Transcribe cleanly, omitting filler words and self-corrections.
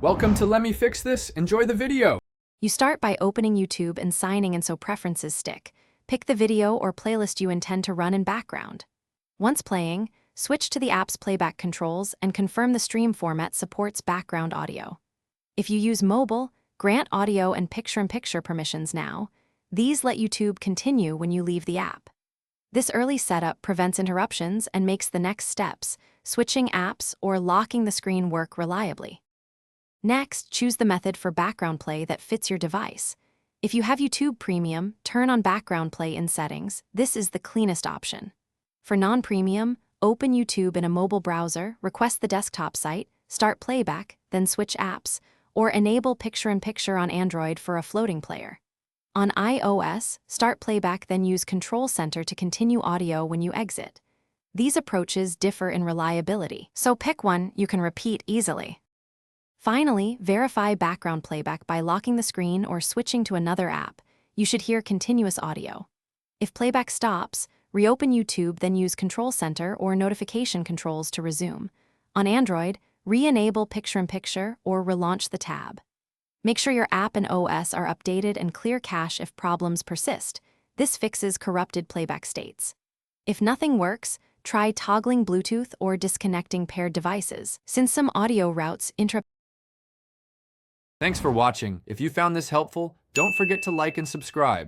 Welcome to Let Me Fix This. Enjoy the video. You start by opening YouTube and signing in so preferences stick. Pick the video or playlist you intend to run in background. Once playing, switch to the app's playback controls and confirm the stream format supports background audio. If you use mobile, grant audio and picture-in-picture permissions now. These let YouTube continue when you leave the app. This early setup prevents interruptions and makes the next steps, switching apps or locking the screen, work reliably. Next, choose the method for background play that fits your device. If you have YouTube Premium, turn on background play in settings. This is the cleanest option. For non-premium, open YouTube in a mobile browser, request the desktop site, start playback, then switch apps, or enable picture-in-picture on Android for a floating player. On iOS, start playback, then use Control Center to continue audio when you exit. These approaches differ in reliability, so pick one you can repeat easily. Finally, verify background playback by locking the screen or switching to another app. You should hear continuous audio. If playback stops, reopen YouTube, then use Control Center or notification controls to resume. On Android, re-enable picture-in-picture or relaunch the tab. Make sure your app and OS are updated and clear cache if problems persist. This fixes corrupted playback states. If nothing works, try toggling Bluetooth or disconnecting paired devices, since some audio routes interrupt. Thanks for watching. If you found this helpful, don't forget to like and subscribe.